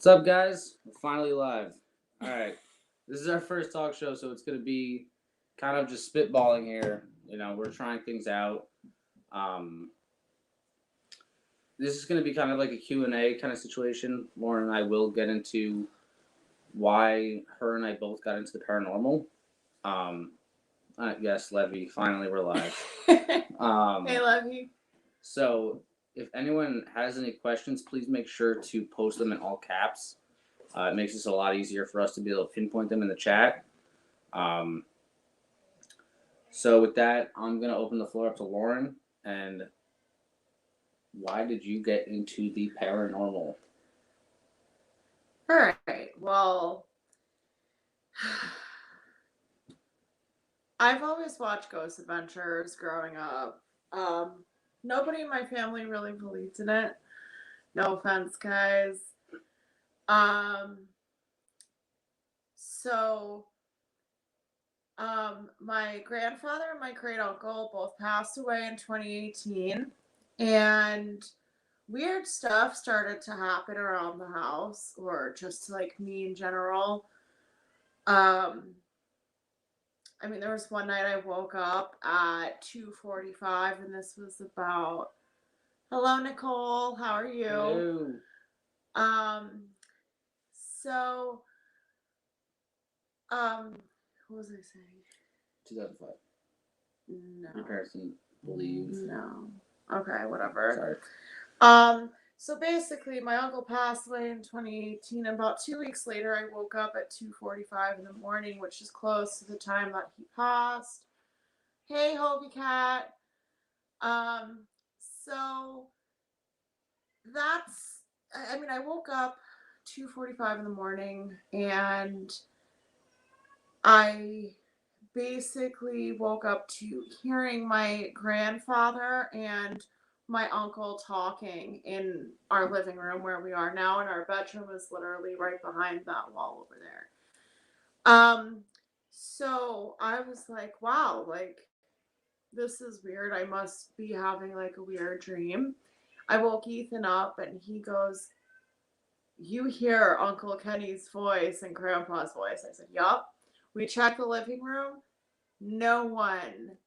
What's up, guys? We're finally live. All right, this is our first talk show, so it's gonna be kind of just spitballing here. We're trying things out. Um, this is gonna be kind of like a Q&A kind of situation. Lauren and I will get into why her and I both got into the paranormal. Um, yes, Levy, finally we're live. Hey, Levy. So, if anyone has any questions, please make sure to post them in all caps. It makes this a lot easier for us to be able to pinpoint them in the chat. Um, so with that, I'm gonna open the floor up to Lauren. And why did you get into the paranormal? All right. Well, I've always watched Ghost Adventures growing up. Nobody in my family really believed in it. No offense, guys. Um, so, my grandfather and my great uncle both passed away in 2018, and weird stuff started to happen around the house, or just like me in general. Um, there was one night I woke up at 2:45, and this was about, hello, Nicole, how are you? Hello. Um, so, what was I saying? 2005. No. Your parents didn't believe. No. Okay, whatever. Sorry. So basically, my uncle passed away in 2018, and about 2 weeks later, I woke up at 2:45 in the morning, which is close to the time that he passed. Hey, Hobie Cat. Um, so that's, I woke up 2:45 in the morning, and I basically woke up to hearing my grandfather and my uncle talking in our living room where we are now, and our bedroom is literally right behind that wall over there. So I was like, wow, like, this is weird. I must be having like a weird dream. I woke Ethan up, and he goes, "You hear Uncle Kenny's voice and Grandpa's voice?" I said, "Yup." We checked the living room. No one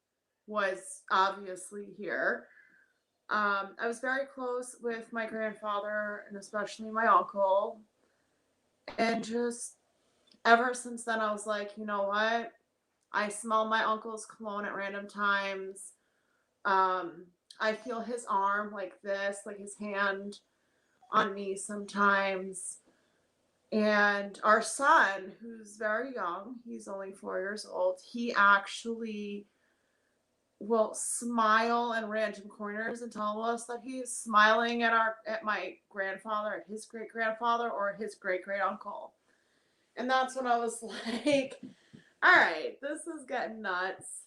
was obviously here. I was very close with my grandfather and especially my uncle. And just ever since then, I was like, you know what? I smell my uncle's cologne at random times. Um, I feel his arm like this, like his hand on me sometimes. And our son, who's very young, he's only 4 years old, he actually will smile in random corners and tell us that he's smiling at my grandfather, at his great grandfather, or his great great uncle. And that's when I was like, all right, this is getting nuts.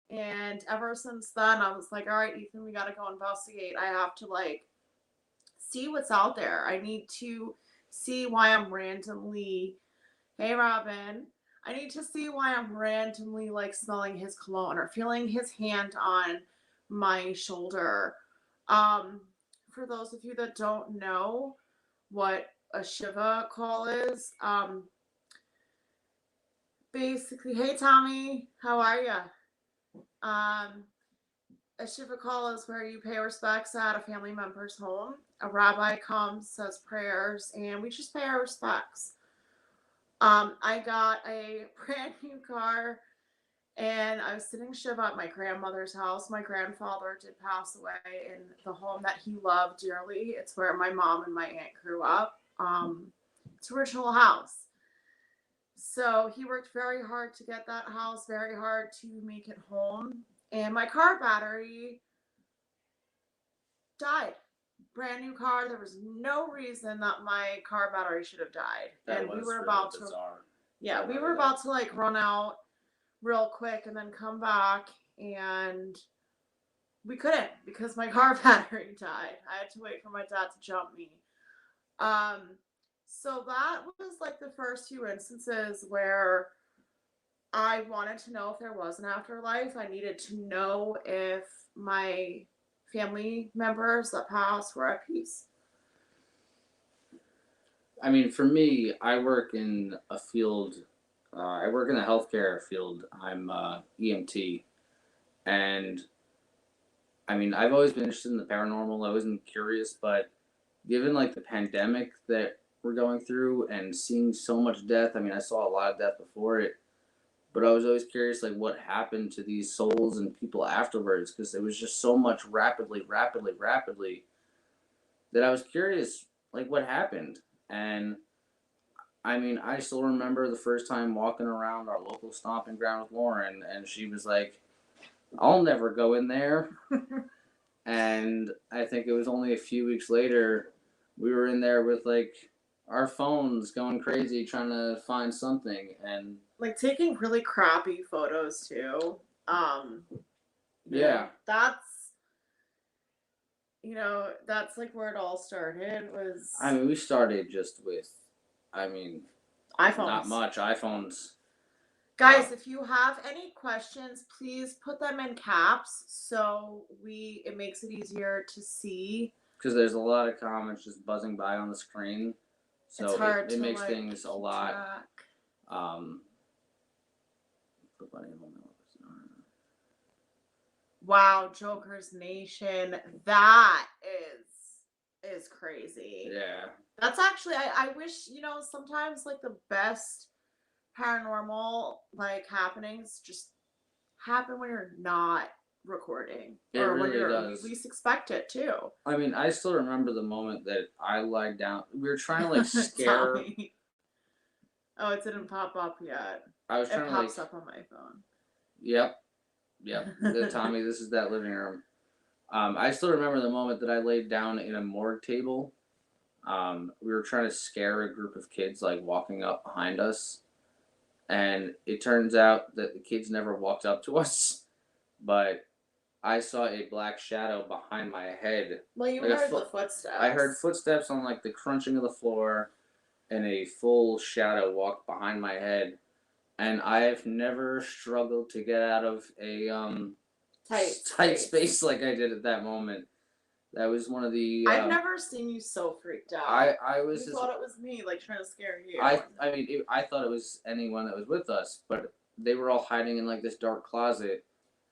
And ever since then, I was like, all right, Ethan, we got to go investigate. I have to like see what's out there. I need to see why I'm randomly, hey, Robin, I need to see why I'm randomly like smelling his cologne or feeling his hand on my shoulder. Um, for those of you that don't know what a Shiva call is, basically, hey Tommy, how are you? Um, a Shiva call is where you pay respects at a family member's home. A rabbi comes, says prayers, and we just pay our respects. I got a brand new car, and I was sitting Shiva at my grandmother's house. My grandfather did pass away in the home that he loved dearly. It's where my mom and my aunt grew up. It's original house. So he worked very hard to get that house, very hard to make it home. And my car battery died. Brand new car. There was no reason that my car battery should have died. That And was we were really about bizarre. to, yeah, we were about to like run out real quick and then come back, and we couldn't because my car battery died. I had to wait for my dad to jump me. Um, so that was like the first few instances where I wanted to know if there was an afterlife. I needed to know if my family members that passed were at peace. I mean, for me, I work in a field. I work in the healthcare field. I'm EMT, and I mean, I've always been interested in the paranormal. I wasn't curious, but given like the pandemic that we're going through and seeing so much death, I mean, I saw a lot of death before it, but I was always curious, like, what happened to these souls and people afterwards, because it was just so much rapidly that I was curious, like, what happened. And I mean, I still remember the first time walking around our local stomping ground with Lauren, and she was like, I'll never go in there. And I think it was only a few weeks later, we were in there with like our phones going crazy trying to find something. And Like taking really crappy photos too. yeah, That's that's like where it all started was I mean, we started just with, I mean, iPhones. not much iPhones. Guys, if you have any questions, please put them in caps so it makes it easier to see. Because there's a lot of comments just buzzing by on the screen, so it's hard it makes things a lot. Track. Wow, Joker's Nation. That is crazy. Yeah. That's actually I wish, sometimes like the best paranormal like happenings just happen when you're not recording. It or when really you does. least expect it too. I mean, I still remember the moment that I lied down. We were trying to like scare. Oh, it didn't pop up yet. I was trying it to pops like. up on my phone. Yep. Tommy, this is that living room. I still remember the moment that I laid down in a morgue table. We were trying to scare a group of kids like walking up behind us, and it turns out that the kids never walked up to us, but I saw a black shadow behind my head. Well, you heard the footsteps. I heard footsteps on like the crunching of the floor, and a full shadow walked behind my head. And I've never struggled to get out of a tight space like I did at that moment. That was one of the. I've never seen you so freaked out. I was. You thought it was me, like trying to scare you. I mean, I thought it was anyone that was with us, but they were all hiding in like this dark closet,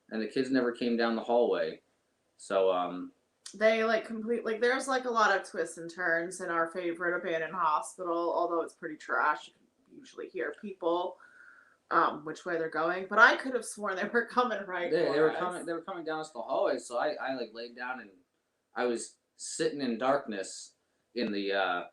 and the kids never came down the hallway. So they like there's like a lot of twists and turns in our favorite abandoned hospital, although it's pretty trash. You can usually hear people which way they're going, but I could have sworn they were coming right. They were coming down us the hallway, so I like laid down and I was sitting in darkness in the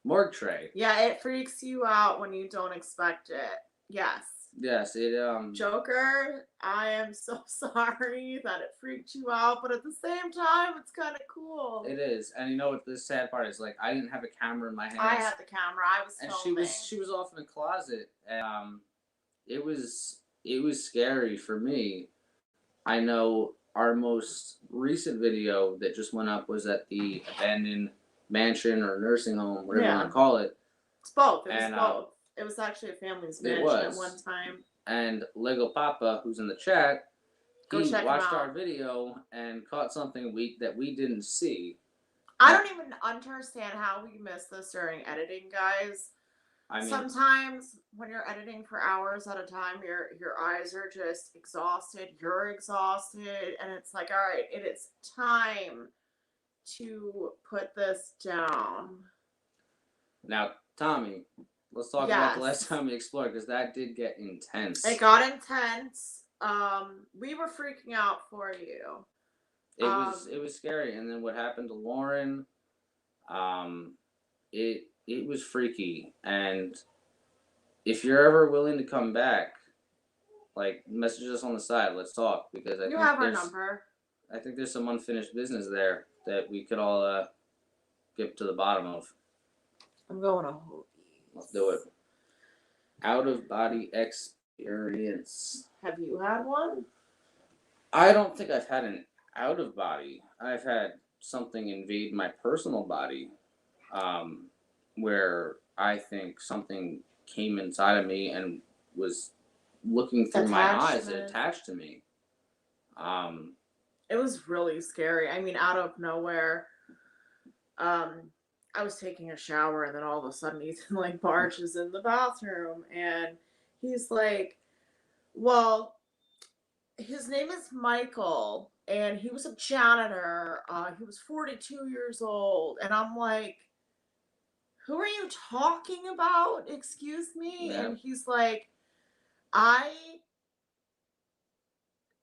morgue tray. Yeah, it freaks you out when you don't expect it. Yes. Yes, it Joker, I am so sorry that it freaked you out, but at the same time, it's kind of cool. It is, and you know what the sad part is? Like, I didn't have a camera in my hands. I had the camera. I was filming. And she was off in the closet, and it was scary for me. I know our most recent video that just went up was at the abandoned mansion or nursing home, whatever you want to call it. It's both. It was both. It was actually a family's mansion at one time. And Lego Papa, who's in the chat, he watched our out. video and caught something that we didn't see. I don't even understand how we missed this during editing, guys. I mean, sometimes when you're editing for hours at a time, your eyes are just exhausted. You're exhausted, and it's like, all right, it is time to put this down. Now, Tommy, let's talk about the last time we explored, because that did get intense. It got intense. We were freaking out for you. It was scary, and then what happened to Lauren? It was freaky, and if you're ever willing to come back, like, message us on the side. Let's talk, because I think have our number. I think there's some unfinished business there that we could all get to the bottom of. I'm going to hold these. Let's do it. Out of body experience. Have you had one? I don't think I've had an out of body. I've had something invade my personal body, where I think something came inside of me and was looking through my eyes and attached to me. It was really scary. I mean, out of nowhere. I was taking a shower and then all of a sudden Ethan like barges in the bathroom and he's like, well, his name is Michael and he was a janitor. He was 42 years old. And I'm like, who are you talking about? Excuse me. Yeah. And he's like, I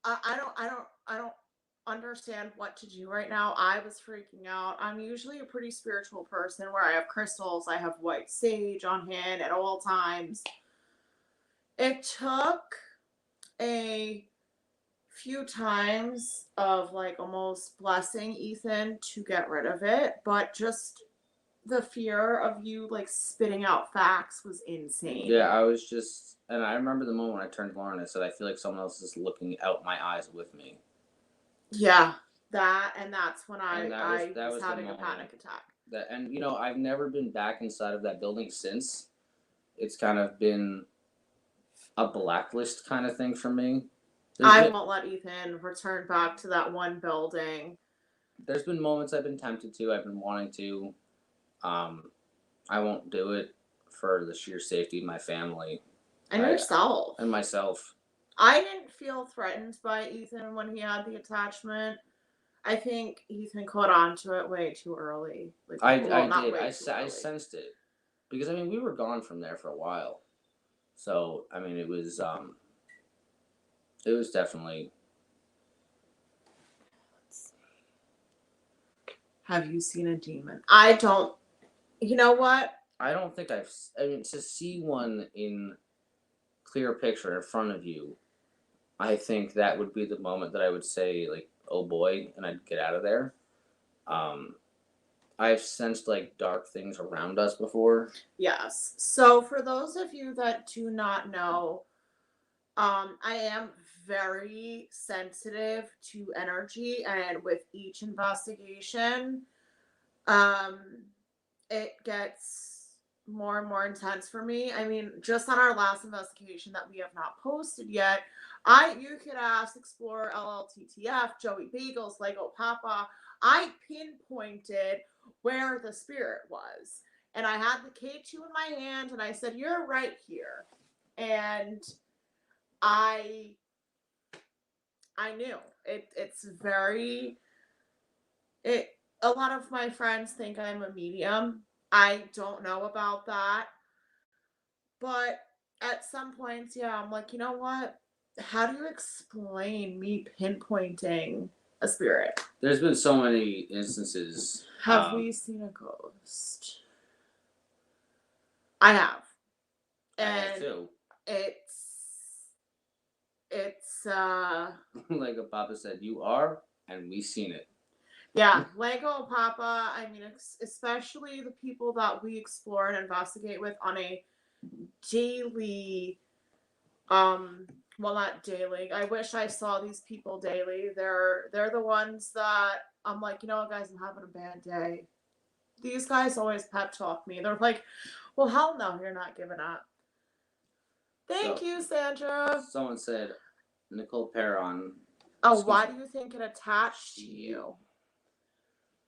I don't understand what to do right now. I was freaking out. I'm usually a pretty spiritual person where I have crystals, I have white sage on hand at all times. It took a few times of like almost blessing Ethan to get rid of it, but just the fear of you like spitting out facts was insane. Yeah, I was just, and I remember the moment when I turned to Lauren and I said, I feel like someone else is looking out my eyes with me. Yeah, that's when And I that was was the having a moment panic attack. that, and I've never been back inside of that building since. It's kind of been a blacklist kind of thing for me. I won't let Ethan return back to that one building. There's been moments I've been tempted to, I've been wanting to. Um, I won't do it for the sheer safety of my family And yourself. and myself. I didn't feel threatened by Ethan when he had the attachment. I think Ethan caught on to it way too early. Like, I not did. way I too early. sensed it because I mean we were gone from there for a while, so I mean it was definitely. Have you seen a demon? I don't. You know what? I don't think I've. I mean, to see one in clear picture in front of you, I think that would be the moment that I would say like, "Oh boy," and I'd get out of there. Um, I've sensed like dark things around us before. Yes. So for those of you that do not know, I am very sensitive to energy, and with each investigation, um, it gets more and more intense for me. I mean, just on our last investigation that we have not posted yet, you could ask Explorer LLTTF, Joey Bagels, Lego Papa. I pinpointed where the spirit was. And I had the K2 in my hand and I said, "You're right here." And I I knew. It's very it a lot of my friends think I'm a medium. I don't know about that. But at some points, yeah, I'm like, you know what? How do you explain me pinpointing a spirit? There's been so many instances. Have we seen a ghost? I have. I have And too. it's Like a Papa said, you are, and we seen it. yeah, Lego Papa, I mean, especially the people that we explore and investigate with on a daily, well, not daily. I wish I saw these people daily. They're the ones that I'm like, you know what, guys, I'm having a bad day. These guys always pep talk me. They're like, well, hell no, you're not giving up. Thank you, Sandra. Someone said, Nicole Perron. Oh, why do you think it attached to you?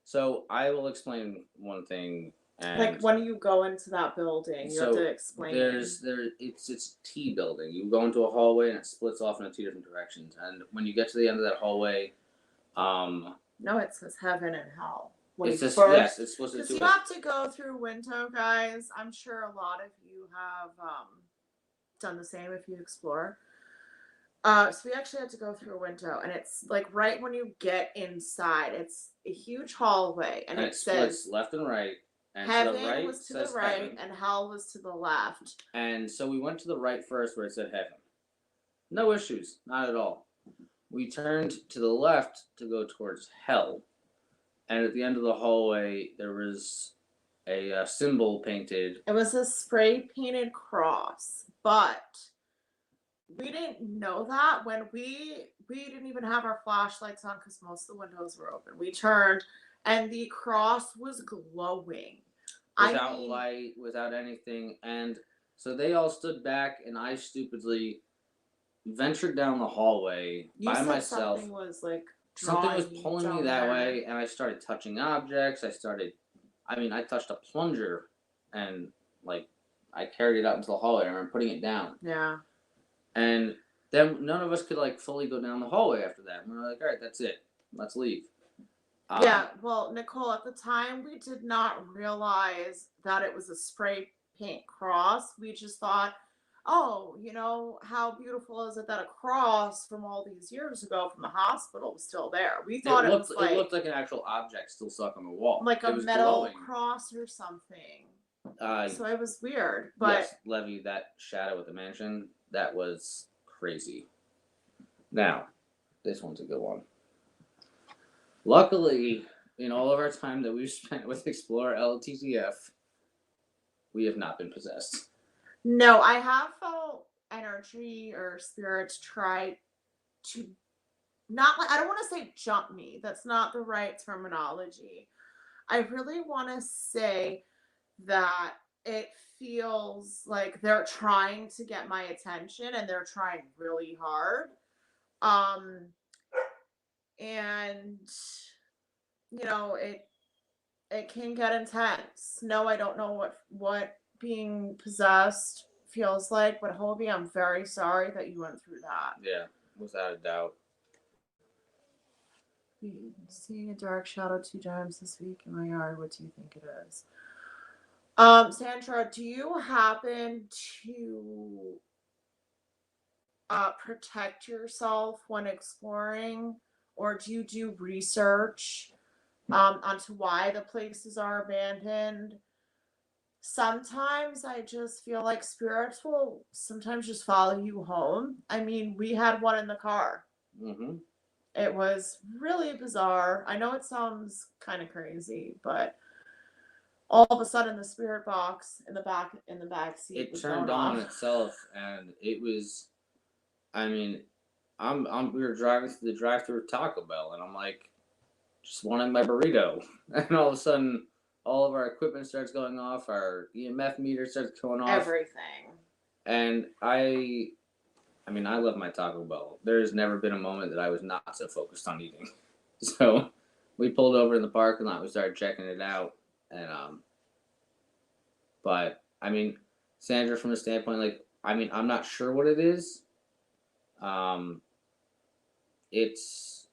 So I will explain one thing. And like when you go into that building, you have to explain. It's T building. You go into a hallway and it splits off into two different directions. And when you get to the end of that hallway, no, it says heaven and hell. It's just yes, it's supposed to. Because you have to go through window, guys. I'm sure a lot of you have done the same if you explore. So we actually had to go through a window, and it's like right when you get inside, it's a huge hallway, and it says left and right. And heaven to the right was to the right, heaven. And hell was to the left. And so we went to the right first, where it said heaven. No issues, not at all. We turned to the left to go towards hell, and at the end of the hallway, there was a symbol painted. It was a spray painted cross, but we didn't know that when we didn't even have our flashlights on because most of the windows were open. We turned and the cross was glowing. Without light, without anything. And so they all stood back and I stupidly ventured down the hallway by myself. Something was like something was pulling me that way and I started touching objects. I started I mean, I touched a plunger and like I carried it out into the hallway. I remember putting it down. Yeah. And then none of us could like fully go down the hallway after that. And we were like, all right, that's it. Let's leave. Yeah, well, Nicole, at the time we did not realize that it was a spray paint cross. We just thought, oh, how beautiful is it that a cross from all these years ago from the hospital was still there? We thought it was it looked like an actual object still stuck on the wall. like a It was metal glowing. cross or something. Uh, So it was weird, but yes, Levy, that shadow at the mansion, that was crazy. Now, this one's a good one. Luckily, in all of our time that we've spent with Explorer LTTF, we have not been possessed. no, I have felt energy or spirits try to not like I don't want to say jump me. That's not the right terminology. I really want to say that it feels like they're trying to get my attention and they're trying really hard. Um and it can get intense. No, I don't know what being possessed feels like, but Hobie, I'm very sorry that you went through that. Yeah, without a doubt. Seeing a dark shadow 2 times this week in my yard. What do you think it is? Sandra, do you happen to protect yourself when exploring, or do you do research onto why the places are abandoned? Sometimes I just feel like spirits will sometimes just follow you home. I mean, we had one in the car. Mm-hmm. It was really bizarre. I know it sounds kind of crazy, but all of a sudden the spirit box in the back seat It was turned going on off. itself, and it was. I mean, we were driving through the drive-through of Taco Bell, and I'm like, just wanting my burrito, and all of a sudden, all of our equipment starts going off, our EMF meter starts going off, Everything. and I mean, I love my Taco Bell. There's never been a moment that I was not so focused on eating. So, we pulled over in the parking lot. We started checking it out, and but I mean, Sandra, from the standpoint, like, I mean, I'm not sure what it is. It's,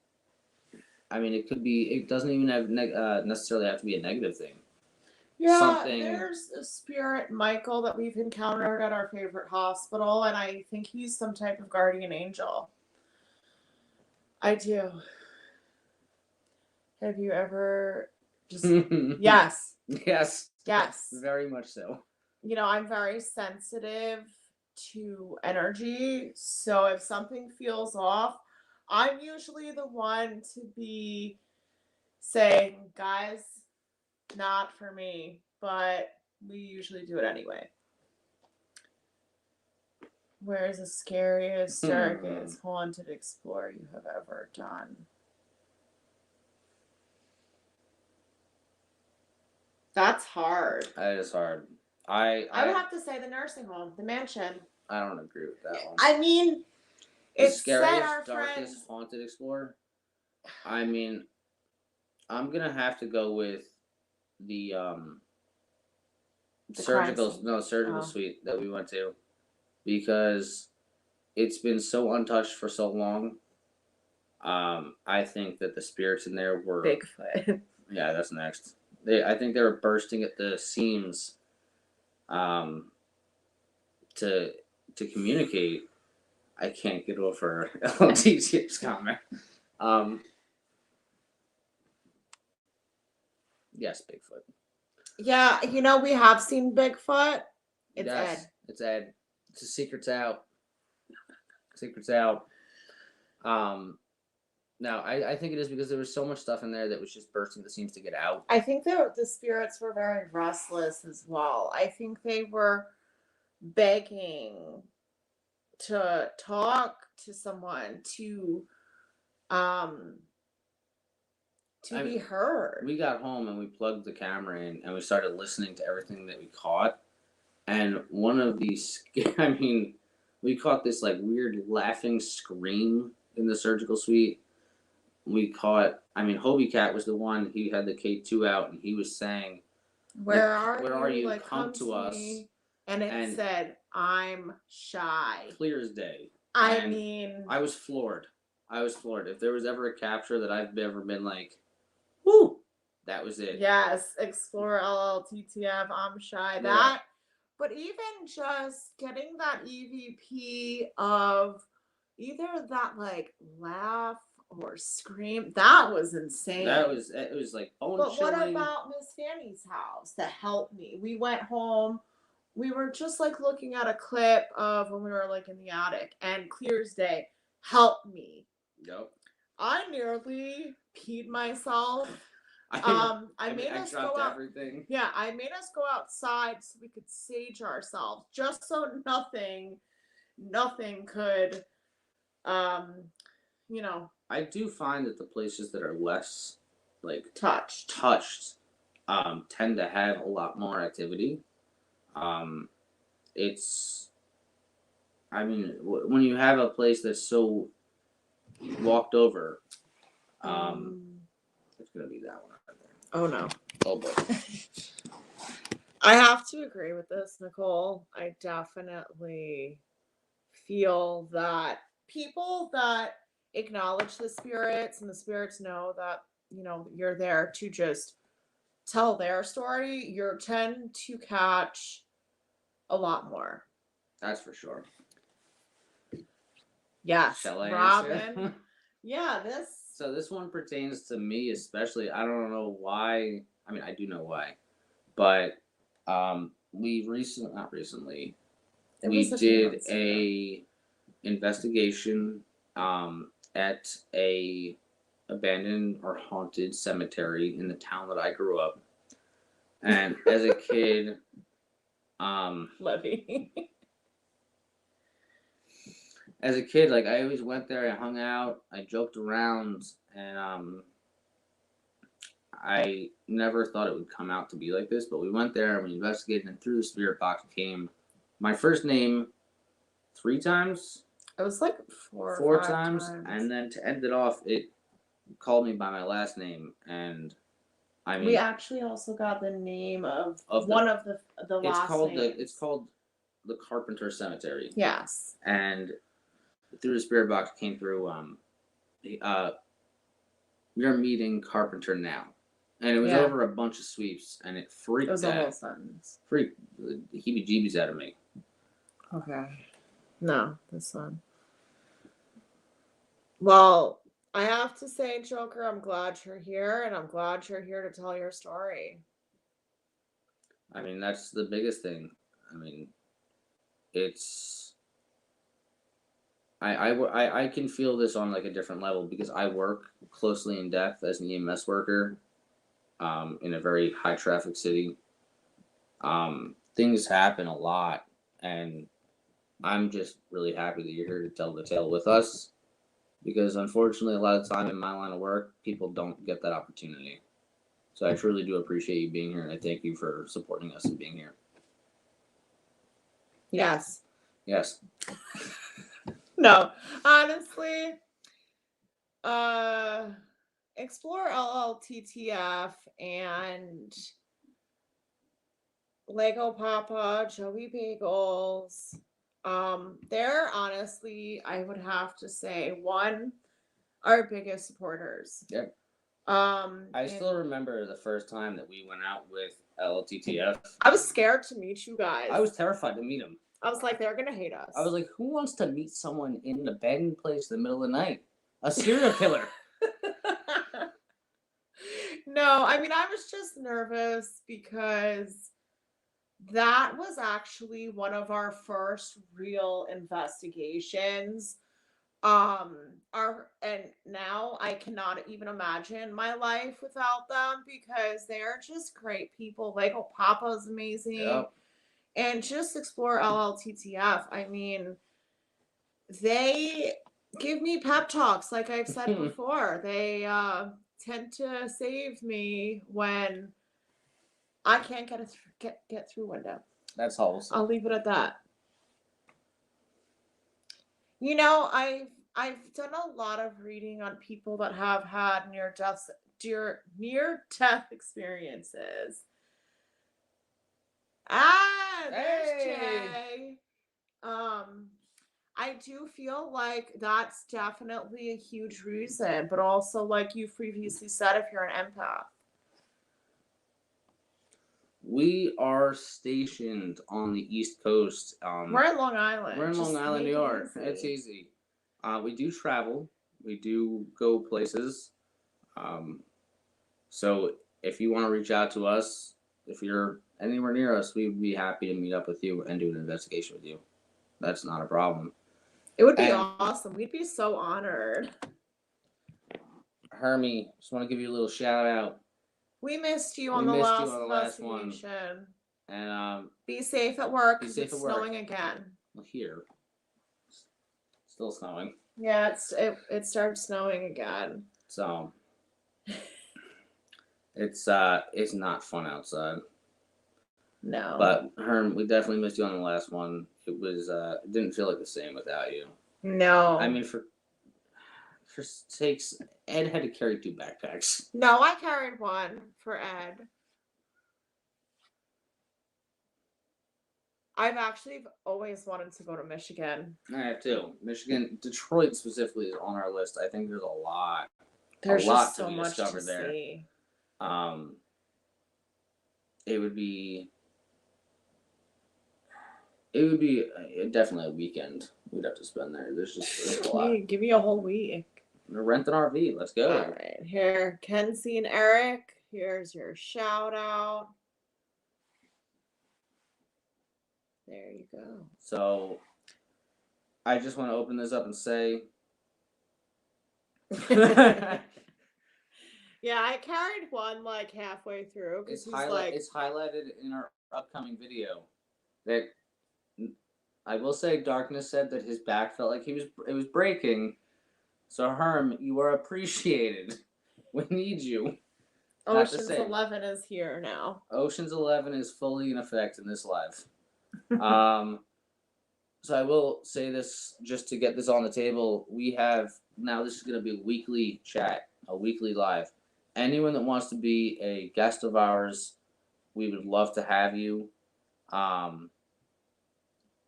I mean, it could be. It doesn't even have necessarily have to be a negative thing. Yeah, Something. there's a spirit, Michael, that we've encountered at our favorite hospital, and I think he's some type of guardian angel. I do. Have you ever just yes. Yes. Yes. Very much so. I'm very sensitive to energy, so if something feels off, I'm usually the one to be saying, guys, not for me, but we usually do it anyway. Where's the scariest, darkest, haunted explorer you have ever done? That's hard. That is hard. I would have to say the nursing home, the mansion. I don't agree with that one. I mean, The it's scariest, darkest, haunted explorer. I mean, I'm gonna have to go with the surgical suite that we went to, because it's been so untouched for so long. I think that the spirits in there were Bigfoot. Yeah, that's next. I think they were bursting at the seams, to communicate. I can't get over LTTF's comment. Yes, Bigfoot. Yeah, we have seen Bigfoot. It's Ed. It's Ed. It's a secret's out. Secret's out. No, I think it is because there was so much stuff in there that was just bursting the seams to get out. I think the spirits were very restless as well. I think they were begging to talk to someone, to be heard. We got home and we plugged the camera in and we started listening to everything that we caught. And one of these, I mean, we caught this like weird laughing scream in the surgical suite. We caught, I mean, Hobie Cat was the one, he had the K2 out and he was saying Where are where you? are you? Like, Come to us. me. And it And said, I'm shy. clear as day. I And mean, I was floored. I was floored. If there was ever a capture that I've ever been like, whoo, that was it. yes, explore LLTTF, I'm shy. Yeah. That, but even just getting that EVP of either that like laugh or scream, that was insane. It was like bone But what chilling. about Miss Fanny's house that helped me? We went home. We were just like looking at a clip of when we were like in the attic, and clear as day helped me. Yep. I nearly peed myself. I made us go out. Everything. Yeah, I made us go outside so we could sage ourselves, just so nothing could, you know. I do find that the places that are less like touched, tend to have a lot more activity. It's, I mean, when you have a place that's so walked over, it's gonna be that one right there. Oh no. Oh boy. I have to agree with this, Nicole. I definitely feel that people that acknowledge the spirits and the spirits know that, you know, you're there to just tell their story, you tend to catch a lot more. That's for sure. Yes. Shall I Robin. answer? Yeah, So this one pertains to me especially. I don't know why. I mean, I do know why, but we not recently. We did a investigation at a abandoned or haunted cemetery in the town that I grew up. And as a kid, Levy. as a kid, like I always went there, I hung out, I joked around, and I never thought it would come out to be like this, but we went there and we investigated, and through the spirit box came my first name 3 times. It was like four times, and then to end it off, it called me by my last name, and I mean, we actually also got the name of one of the last names. It's called the Carpenter Cemetery. Yes. And through the spirit box came through. You're meeting Carpenter now, and it was over a bunch of sweeps, and it freaked. It was a whole sentence. Freaked the heebie-jeebies out of me. Okay. No, this one. Well, I have to say, Joker, I'm glad you're here, and I'm glad you're here to tell your story. I mean, that's the biggest thing. I mean, it's. I can feel this on like a different level because I work closely in depth as an EMS worker, in a very high traffic city. Things happen a lot, and I'm just really happy that you're here to tell the tale with us, because unfortunately, a lot of the time in my line of work, people don't get that opportunity. So I truly do appreciate you being here, and I thank you for supporting us and being here. Yes. Yes. No, honestly, Explore LLTTF and Lego Papa, Joey Bagels, they're honestly, I would have to say, our biggest supporters. Yep. I still remember the first time that we went out with LLTTF. I was scared to meet you guys. I was terrified to meet them. I was like, they're gonna hate us. I was like, who wants to meet someone in an abandoned place in the middle of the night? A serial killer. No, I mean, I was just nervous because that was actually one of our first real investigations. And now I cannot even imagine my life without them because they're just great people. Lego Papa's amazing. Yep. And just Explore LLTTF. I mean, they give me pep talks, like I've said before. They tend to save me when I can't get through window. That's wholesome. I'll leave it at that. You know, I've done a lot of reading on people that have had near death experiences. Ah, there's Hey! Jay. I do feel like that's definitely a huge reason, but also like you previously said, if you're an empath. We are stationed on the East Coast. We're in Long Island. We're in Long Just Island, New make it York. easy. It's easy. We do travel. We do go places. Um, so if you want to reach out to us, if you're anywhere near us, we'd be happy to meet up with you and do an investigation with you. That's not a problem. It would be And awesome. We'd be so honored. Hermie, just want to give you a little shout out. We missed you We on the missed you last on the last one. investigation. And Be safe at work be because safe it's at work. snowing again. Well, here, still snowing. Yeah, it started snowing again. So it's not fun outside. No. But Herm, we definitely missed you on the last one. It was it didn't feel like the same without you. No. I mean, for sakes, Ed had to carry 2 backpacks. No, I carried one for Ed. I've actually always wanted to go to Michigan. I have too. Michigan, Detroit specifically is on our list. I think there's a lot. There's a lot just so to be much to discovered there. see. It would be definitely a weekend we'd have to spend there. There's a lot. Give me a whole week. We're renting an RV. Let's go. All right, here, Kenzie and Eric. Here's your shout out. There you go. So, I just want to open this up and say, yeah, I carried one like halfway through because it's highlighted in our upcoming video. That I will say, Darkness said that his back felt like it was breaking. So Herm, you are appreciated. We need you. Ocean's 11 is here now. Ocean's 11 is fully in effect in this live. So I will say this just to get this on the table. We have now. This is going to be a weekly chat, a weekly live. Anyone that wants to be a guest of ours, we would love to have you.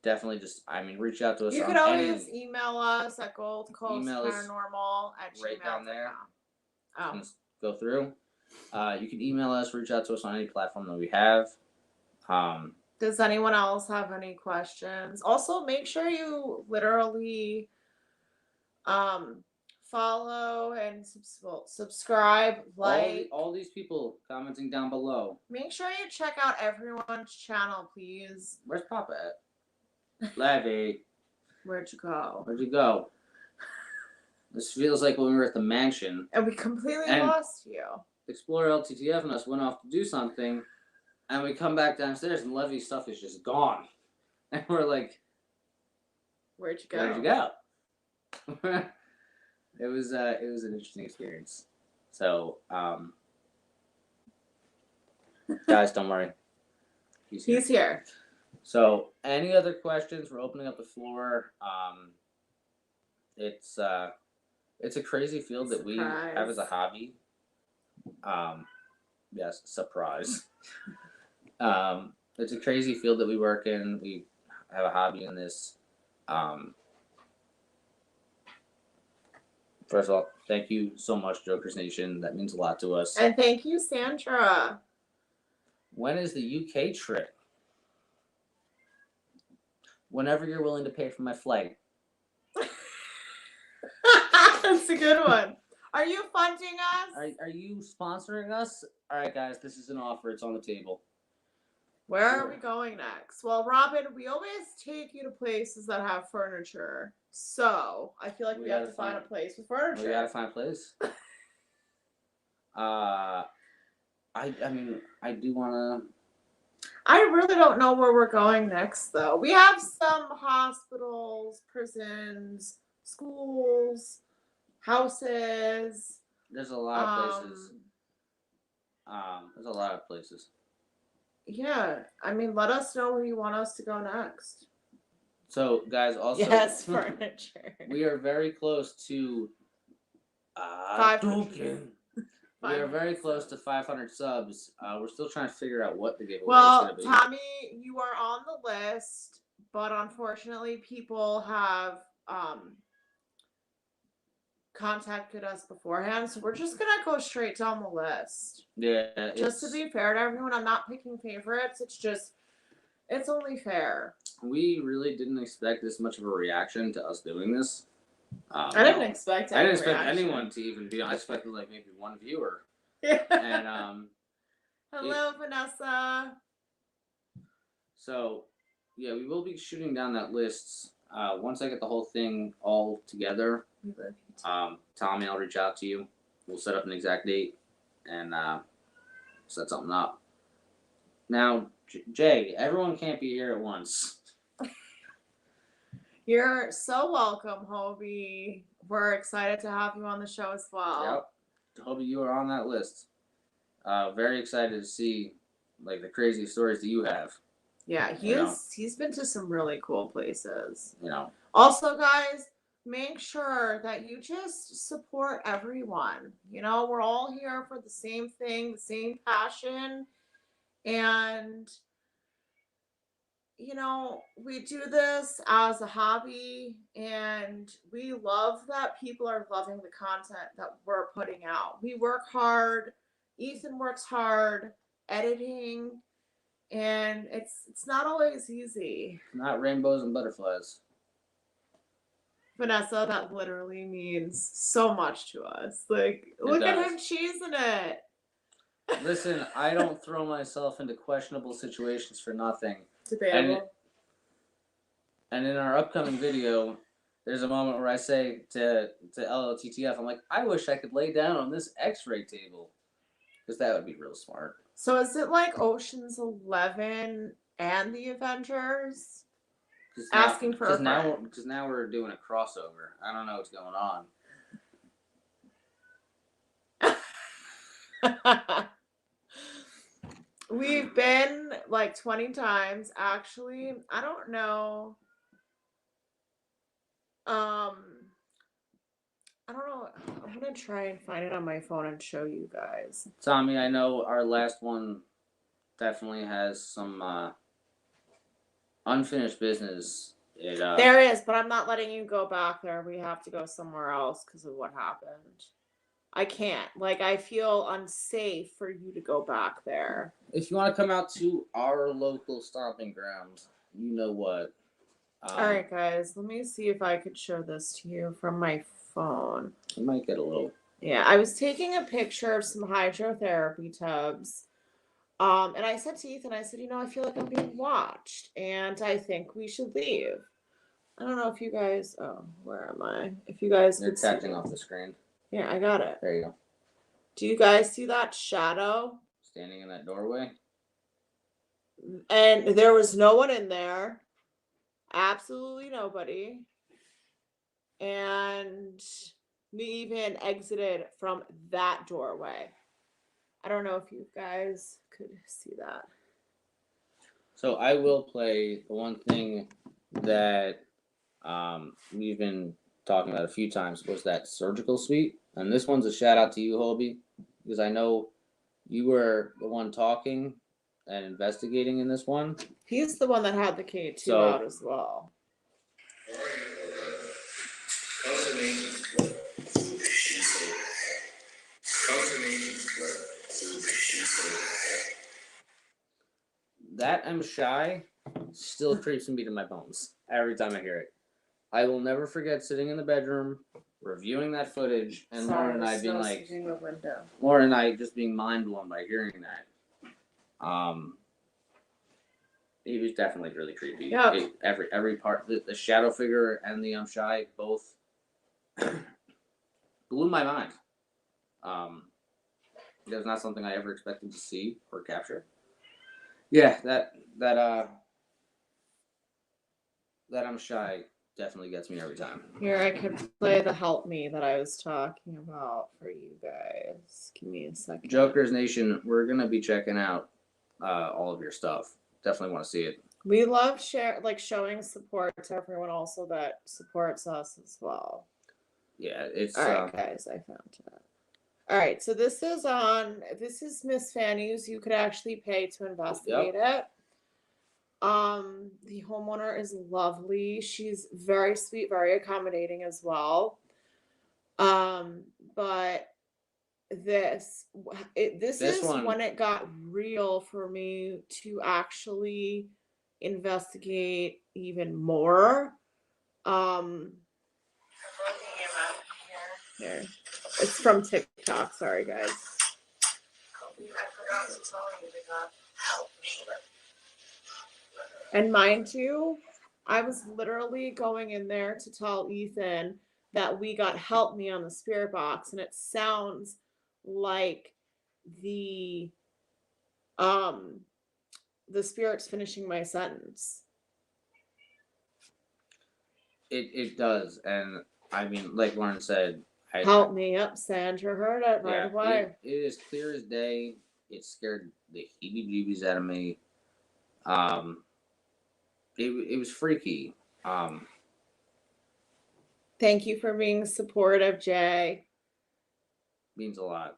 Definitely reach out to us. You could always email us at goldcoastparanormal right down there. Oh. Go through. You can email us, reach out to us on any platform that we have. Does anyone else have any questions? Also, make sure you literally follow and subscribe, like. All these people commenting down below. Make sure you check out everyone's channel, please. Where's Papa at? Levy. Where'd you go? Where'd you go? This feels like when we were at the mansion. And we completely lost you. Explorer LTTF and us went off to do something, and we come back downstairs and Levy's stuff is just gone. And we're like, where'd you go? Where'd you go? It was an interesting experience. So, guys, don't worry. He's here. So, any other questions? We're opening up the floor. It's a crazy field that we have as a hobby. Yes, surprise. It's a crazy field that we work in. We have a hobby in this. First of all, thank you so much, Jokers Nation. That means a lot to us. And thank you, Sandra. When is the UK trip? Whenever you're willing to pay for my flight. That's a good one. Are you funding us? Are you sponsoring us? All right, guys, this is an offer. It's on the table. Where are we going next? Well, Robin, we always take you to places that have furniture. So I feel like we have to find a place with furniture. We gotta find a place. I do wanna. I really don't know where we're going next, though. We have some hospitals, prisons, schools, houses. There's a lot of places. There's a lot of places. Yeah, let us know where you want us to go next. So, guys, also yes, furniture. We are very close to 500. We are very close to 500 subs. We're still trying to figure out what the giveaway is Well, going to be. Tommy, you are on the list, but unfortunately, people have contacted us beforehand, so we're just gonna go straight down the list. Yeah. Just to be fair to everyone, I'm not picking favorites. It's only fair. We really didn't expect this much of a reaction to us doing this. I didn't expect anyone to even be. I expected like maybe one viewer. Yeah. And hello, Vanessa. So, yeah, we will be shooting down that list once I get the whole thing all together. Tommy, I'll reach out to you. We'll set up an exact date and set something up. Now, Jay, everyone can't be here at once. You're so welcome, Hobie. We're excited to have you on the show as well. Yep. Hobie, you are on that list. Very excited to see like the crazy stories that you have. Yeah, he's been to some really cool places. Also, guys, make sure that you just support everyone. We're all here for the same thing, the same passion. And we do this as a hobby, and we love that people are loving the content that we're putting out. We work hard. Ethan works hard editing, and it's not always easy. Not rainbows and butterflies. Vanessa, that literally means so much to us. Like, look at him cheesing it. Listen, I don't throw myself into questionable situations for nothing. Debatable. And in our upcoming video, there's a moment where I say to LLTTF, I'm like, I wish I could lay down on this X-ray table, because that would be real smart. So is it like Ocean's 11 and the Avengers? Asking for a friend. Because now we're doing a crossover. I don't know what's going on. We've been like 20 times. Actually, I don't know. I don't know. I'm going to try and find it on my phone and show you guys. Tommy, I know our last one definitely has some unfinished business. There is, but I'm not letting you go back there. We have to go somewhere else because of what happened. I can't. Like, I feel unsafe for you to go back there. If you want to come out to our local stomping ground, you know what. All right, guys. Let me see if I could show this to you from my phone. You might get a little. Yeah, I was taking a picture of some hydrotherapy tubs. And I said to Ethan, I said, I feel like I'm being watched, and I think we should leave. I don't know if you guys. Oh, where am I? If you guys. You're catching off the screen. Yeah, I got it. There you go. Do you guys see that shadow? Standing in that doorway? And there was no one in there. Absolutely nobody. And we even exited from that doorway. I don't know if you guys could see that. So I will play the one thing that we've been talking about a few times was that surgical suite. And this one's a shout out to you, Hobie, because I know you were the one talking and investigating in this one. He's the one that had the K2 out as well. That I'm shy still creeps me to my bones every time I hear it. I will never forget sitting in the bedroom reviewing that footage and Lauren and I being like, Lauren and I just being mind blown by hearing that. He was definitely really creepy. Yeah. Every part, the shadow figure and the shy both blew my mind. It was not something I ever expected to see or capture. Yeah, that I'm shy definitely gets me every time. Here, I could play the help me that I was talking about for you guys. Give me a second. Jokers Nation, we're gonna be checking out all of your stuff. Definitely want to see it. We love showing support to everyone also that supports us as well. Yeah, it's all right, guys. I found it. All right, so this is Miss Fanny's. You could actually pay to investigate it. The homeowner is lovely. She's very sweet, very accommodating as well. But this This is one, when it got real for me to actually investigate even more. Here. It's from TikTok. Sorry, guys. And mind you, I was literally going in there to tell Ethan that we got help me on the spirit box, and it sounds like the um the spirit's finishing my sentence. it does, and I mean, like Lauren said, Help me up, Sandra. Heard it right away. It is clear as day. It scared the heebie-jeebies out of me. It was freaky. Thank you for being supportive, Jay. Means a lot.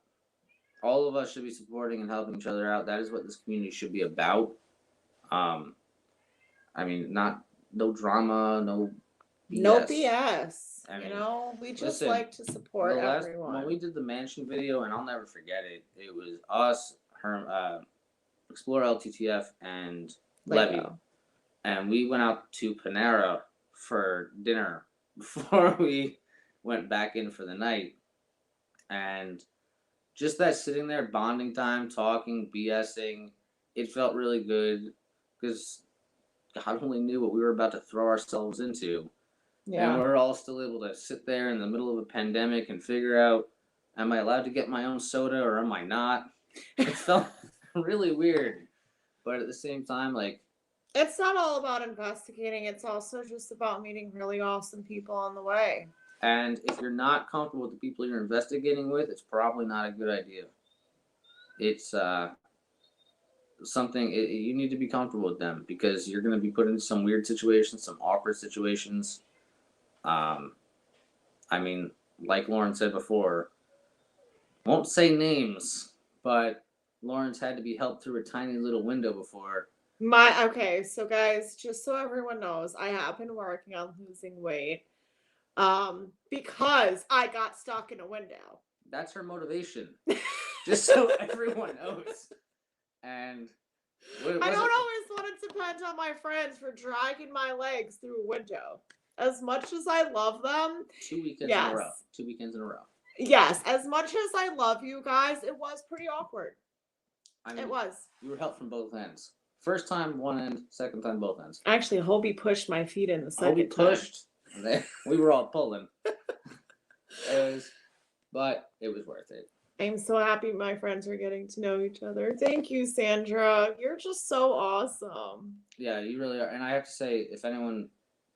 All of us should be supporting and helping each other out. That is what this community should be about. I mean, no drama, no BS. No BS. I mean, we just like to support everyone. When we did the mansion video, and I'll never forget it, it was us, Explore LTTF, and Levy. And we went out to Panera for dinner before we went back in for the night. And just that sitting there, bonding time, talking, BSing, it felt really good because God only knew what we were about to throw ourselves into. Yeah. And we're all still able to sit there in the middle of a pandemic and figure out, am I allowed to get my own soda or am I not? It felt really weird. But at the same time, like, it's not all about investigating. It's also just about meeting really awesome people on the way. And if you're not comfortable with the people you're investigating with, it's probably not a good idea. It's something you need to be comfortable with them because you're going to be put into some weird situations, some awkward situations. I mean, like Lauren said before, won't say names, but Lauren's had to be helped through a tiny little window before. Okay, so guys, just so everyone knows, I have been working on losing weight. Because I got stuck in a window. That's her motivation. Just so everyone knows. And I don't always want to depend on my friends for dragging my legs through a window. As much as I love them. 2 weekends in a row. 2 weekends in a row. Yes, as much as I love you guys, it was pretty awkward. I mean, it was. You were helped from both ends. First time, one end. Second time, both ends. Actually, Hobie pushed my feet in the second time. Hobie pushed. We were all pulling. But it was worth it. I'm so happy my friends are getting to know each other. Thank you, Sandra. You're just so awesome. Yeah, you really are. And I have to say, if anyone,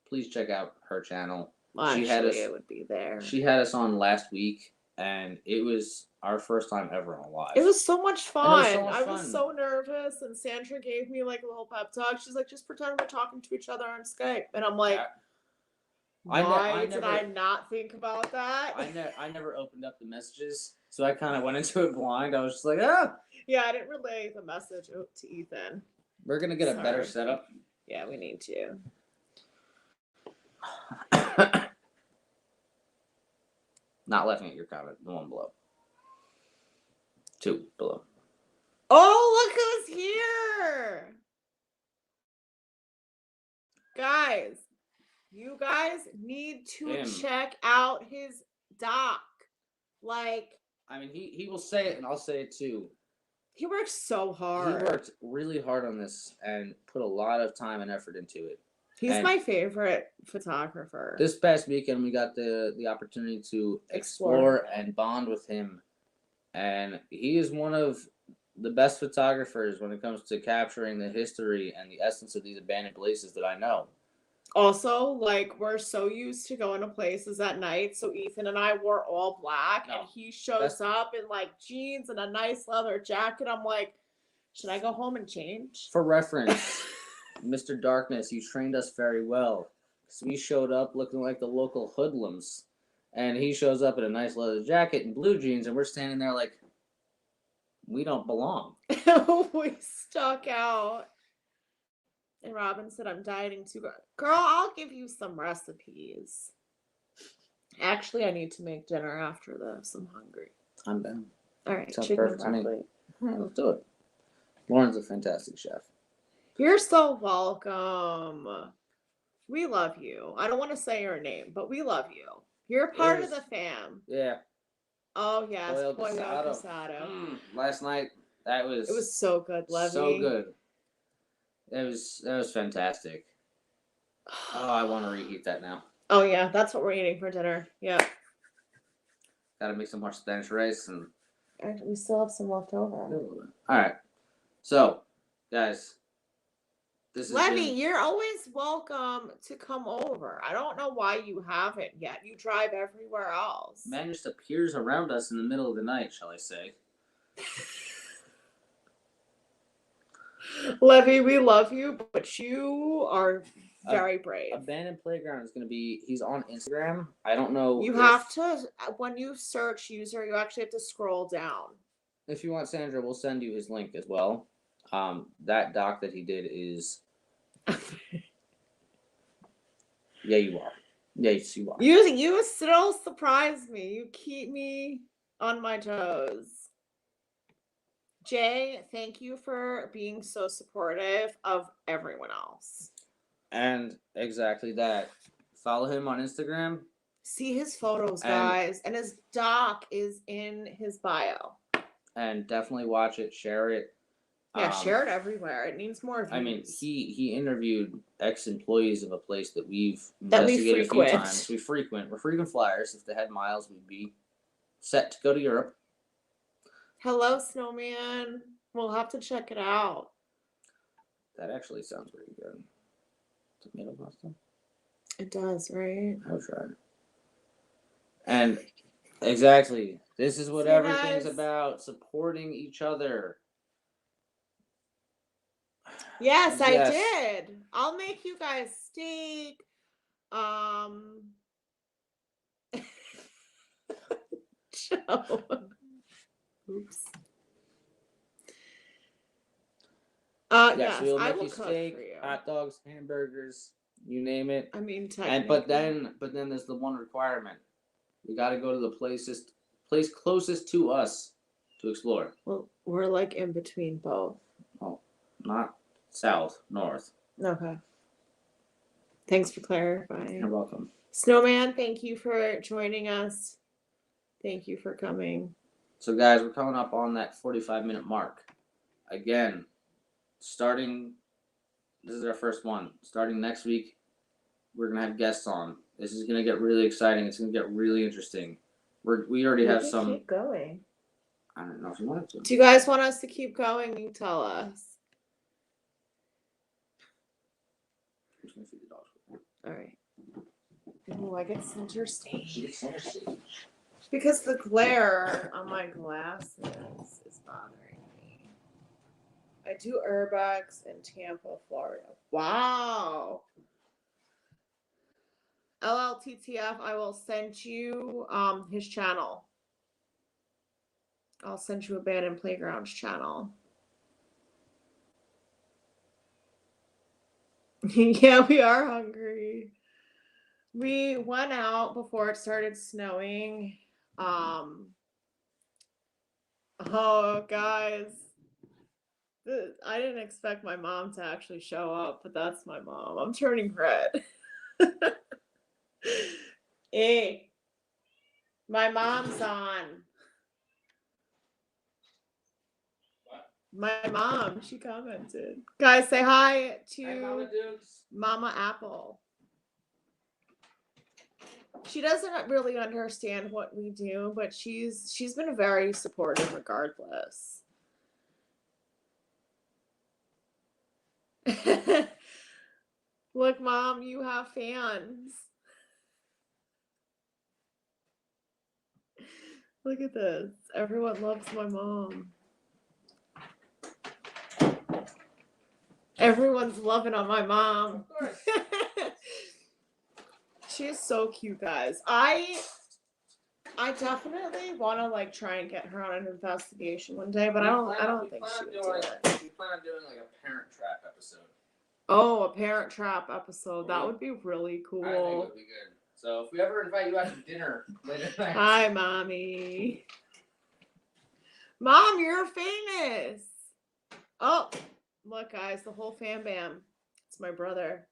please check out her channel. Well, it would be there. She had us on last week, and it was our first time ever on live. It was so much fun. I was so nervous, and Sandra gave me like a little pep talk. She's like, just pretend we're talking to each other on Skype. And I'm like, why did I not think about that? I never opened up the messages, so I kind of went into it blind. I was just like, ah. Yeah, I didn't relay the message to Ethan. We're going to get a better setup. Yeah, we need to. Not laughing at your comment. The one below. 2 below. Oh, look who's here. Guys. You guys need to check out his doc. Like, I mean, he will say it, and I'll say it too. He worked so hard. He worked really hard on this and put a lot of time and effort into it. He's my favorite photographer. This past weekend, we got the opportunity to explore and bond with him. And he is one of the best photographers when it comes to capturing the history and the essence of these abandoned places that I know. Also, like, we're so used to going to places at night, so Ethan and I wore all black, and he shows up in, like, jeans and a nice leather jacket. I'm like, should I go home and change? For reference, Mr. Darkness, you trained us very well. So we showed up looking like the local hoodlums, And he shows up in a nice leather jacket and blue jeans, and we're standing there like, we don't belong. We stuck out. And Robin said, I'm dieting too. Girl, I'll give you some recipes. Actually, I need to make dinner after this. I'm hungry. I'm down. All right, Sounds chicken perfect to me. broccoli. All right, let's do it. Lauren's a fantastic chef. You're so welcome. We love you. I don't want to say your name, but we love you. You're a part of the fam. Yeah. Oh, yes. Pollo Pollo casado. casado. Last night, it was so good, Levy. so good. That was fantastic. Oh, I want to reheat that now. Oh, yeah. That's what we're eating for dinner. Yeah. Got to make some more Spanish rice. And we still have some left over. all right. So, guys. Levy, you're always welcome to come over. I don't know why you haven't yet. You drive everywhere else. Man just appears around us in the middle of the night, shall I say. Levy, we love you, but you are very brave. Abandoned Playground is going to be, he's on Instagram. I don't know. You have to, when you search user, you actually have to scroll down. If you want, Sandra, we'll send you his link as well. That doc that he did is... Yeah, you are. Yes, you are. You still surprise me. You keep me on my toes. Jay, thank you for being so supportive of everyone else. And exactly that. Follow him on Instagram. See his photos, guys. And his doc is in his bio. And definitely watch it. Share it. Yeah, share it everywhere. It needs more views. I mean, he interviewed ex-employees of a place that we've investigated a few times. We're frequent flyers. If they had miles, we'd be set to go to Europe. Hello, Snowman. We'll have to check it out. That actually sounds pretty good. Tomato pasta? It does, right? I'll try it. And exactly, this is what everything's about, supporting each other. Yes, I did. I'll make you guys steak. Joe. Oops. Yes, we'll I make will you cook steak, for you. hot dogs, hamburgers, you name it. I mean, but then there's the one requirement. We got to go to the place closest to us to explore. Well, we're like in between both. Oh, not south, north. Okay. Thanks for clarifying. You're welcome. Snowman, thank you for joining us. Thank you for coming. So, guys, we're coming up on that 45-minute mark. Again, this is our first one. Starting next week, we're going to have guests on. This is going to get really exciting. It's going to get really interesting. We already have some... Keep going. I don't know if you wanted to. Do you guys want us to keep going? You tell us. I'm just going to feed the dogs. All right. Oh, I get center stage. Because the glare on my glasses is bothering me. I do Urbex in Tampa, Florida. Wow. LLTTF, I will send you his channel. I'll send you Abandoned Playground's channel. Yeah, we are hungry. We went out before it started snowing. Oh, guys. I didn't expect my mom to actually show up, but that's my mom. I'm turning red. Hey, my mom's on. My mom, she commented. Guys, say hi to Mama Apple. She doesn't really understand what we do, but she's been very supportive regardless. Look, Mom, you have fans. Look at this. Everyone loves my mom. Everyone's loving on my mom. Of course. She is so cute, guys. I I definitely want to like try and get her on an investigation one day, but I don't think she would do it. We plan on doing like a Parent Trap episode. Oh, a Parent Trap episode. That would be really cool. I think it would be good. So if we ever invite you out to dinner later tonight. Hi, Mommy. Mom, you're famous. Oh, look, guys, the whole fam bam. It's my brother.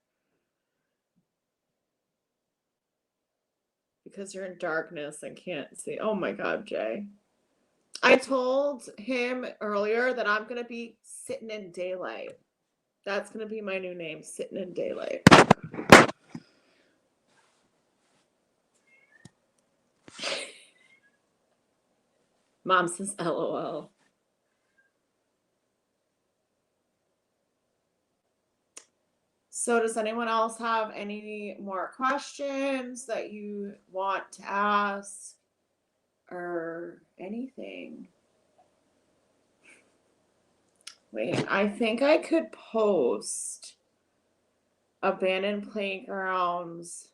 Because you're in darkness and can't see. Oh my God, Jay. I told him earlier that I'm going to be sitting in daylight. That's going to be my new name, Sitting in Daylight. Mom says LOL. So does anyone else have any more questions that you want to ask or anything? Wait, I think I could post abandoned playgrounds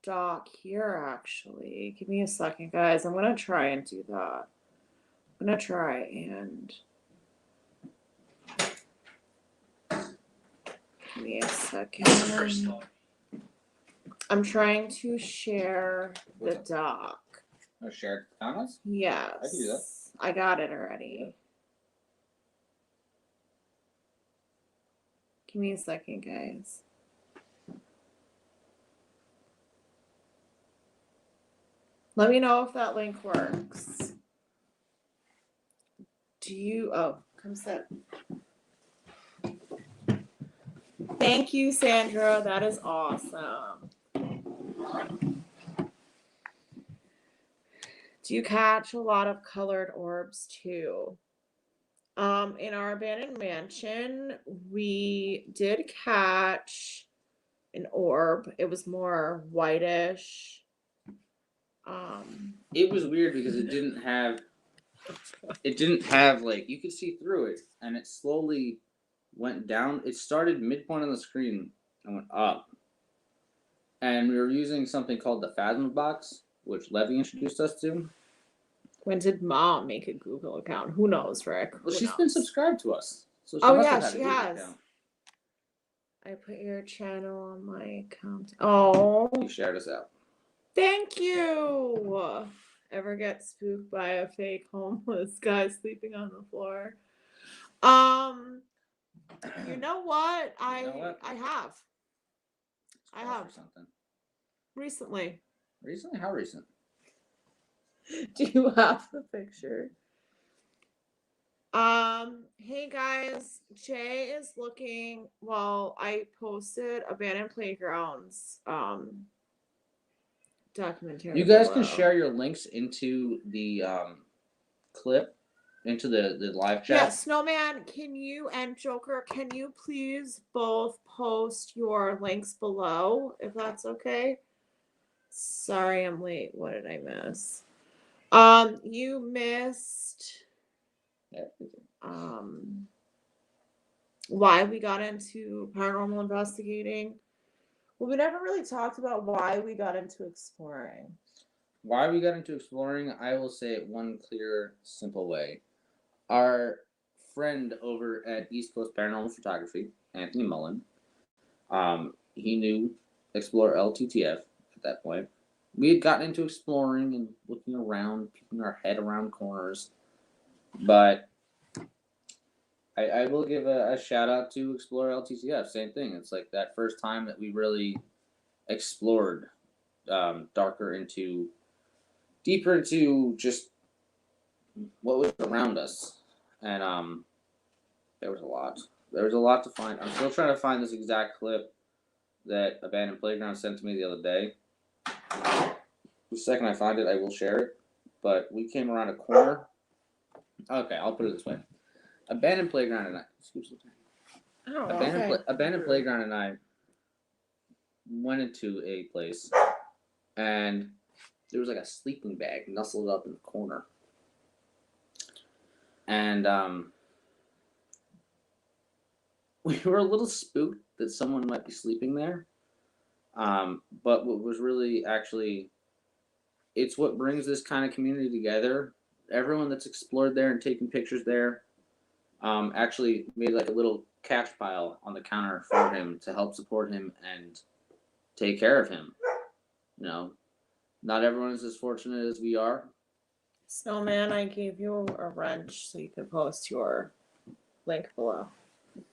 doc here actually. Give me a second, guys. I'm gonna try and do that. I'm gonna try and give me a second. I'm trying to share the doc. Oh, share comments? Yes. I can do that. I got it already. Give me a second, guys. Let me know if that link works. Come sit. Thank you, Sandra. That is awesome. Do you catch a lot of colored orbs too? In our abandoned mansion, we did catch an orb. It was more whitish. It was weird because it didn't have like, you could see through it, and it slowly went down. It started midpoint on the screen and went up. And we were using something called the Phasma box, which Levy introduced us to. When did Mom make a Google account? Who knows, Rick? Well, she's been subscribed to us. So she she has. I put your channel on my account. Oh. You shared us out. Thank you. Ever get spooked by a fake homeless guy sleeping on the floor? You know what? I have. I have. Something. Recently. Recently? How recent? Do you have the picture? Hey guys, Jay is looking. Well, I posted abandoned playgrounds documentary. You guys can share your links into the clip, into the live chat. Yeah, Snowman, can you and Joker, can you please both post your links below, if that's okay? Sorry, I'm late. What did I miss? You missed why we got into paranormal investigating. Well, we never really talked about why we got into exploring. Why we got into exploring, I will say it one clear, simple way. Our friend over at East Coast Paranormal Photography, Anthony Mullen, he knew Explore LTTF at that point. We had gotten into exploring and looking around, peeking our head around corners, but I will give a shout out to Explore LTTF. Same thing. It's like that first time that we really explored deeper into just what was around us, and there was a lot. There was a lot to find. I'm still trying to find this exact clip that Abandoned Playground sent to me the other day. The second I find it, I will share it. But we came around a corner. Okay, I'll put it this way. Abandoned Playground and I. Abandoned Playground and I went into a place, and there was like a sleeping bag nestled up in the corner. And we were a little spooked that someone might be sleeping there. But what was really actually, it's what brings this kind of community together. Everyone that's explored there and taken pictures there, actually made like a little cash pile on the counter for him to help support him and take care of him. You know, not everyone is as fortunate as we are. Snowman, I gave you a wrench so you could post your link below.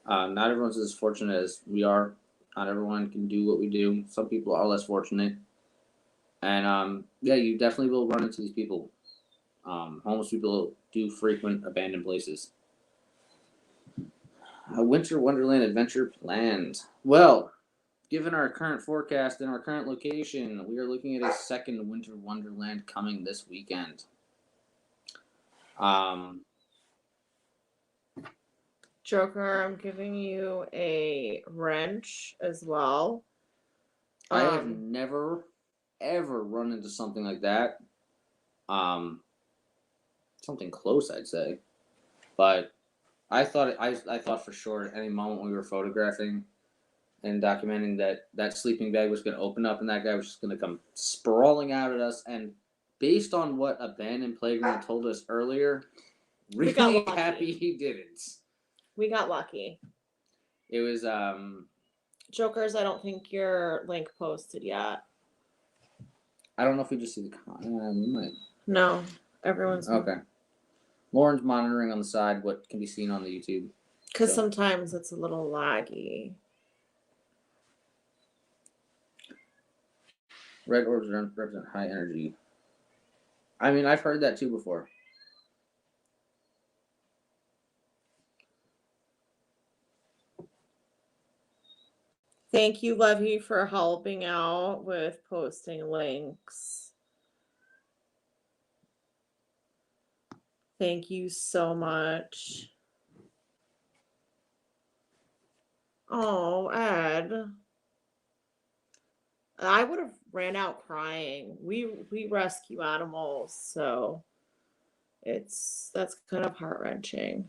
Not everyone's as fortunate as we are. Not everyone can do what we do. Some people are less fortunate. And yeah, you definitely will run into these people. Homeless people do frequent abandoned places. A winter wonderland adventure planned. Well, given our current forecast and our current location, we are looking at a second winter wonderland coming this weekend. Joker, I'm giving you a wrench as well. I have never, ever run into something like that. Something close, I'd say, but I thought for sure at any moment we were photographing and documenting that sleeping bag was going to open up and that guy was just going to come sprawling out at us. And based on what Abandoned Playground told us earlier, really happy he didn't. We got lucky. It was Jokers, I don't think your link posted yet. I don't know if we just see the we might. No, everyone's okay. Lauren's monitoring on the side what can be seen on the YouTube. Because sometimes it's a little laggy. Red orbs represent high energy. I mean, I've heard that too before. Thank you, Levy, for helping out with posting links. Thank you so much. Oh, Ed. I would have ran out crying. We rescue animals, so that's kind of heart-wrenching.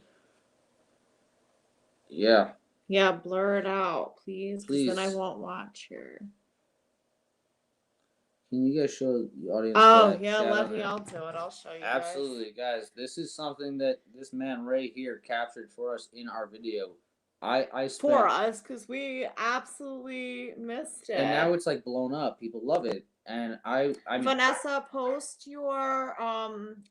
Yeah. Yeah, blur it out, please. Please. Then I won't watch here. Can you guys show the audience? Oh, yeah, Levy, I'll do it. I'll show you Absolutely, guys. This is something that this man Ray here captured for us in our video. I spent, for us, because we absolutely missed it. And now it's like blown up. People love it. And I Vanessa, post your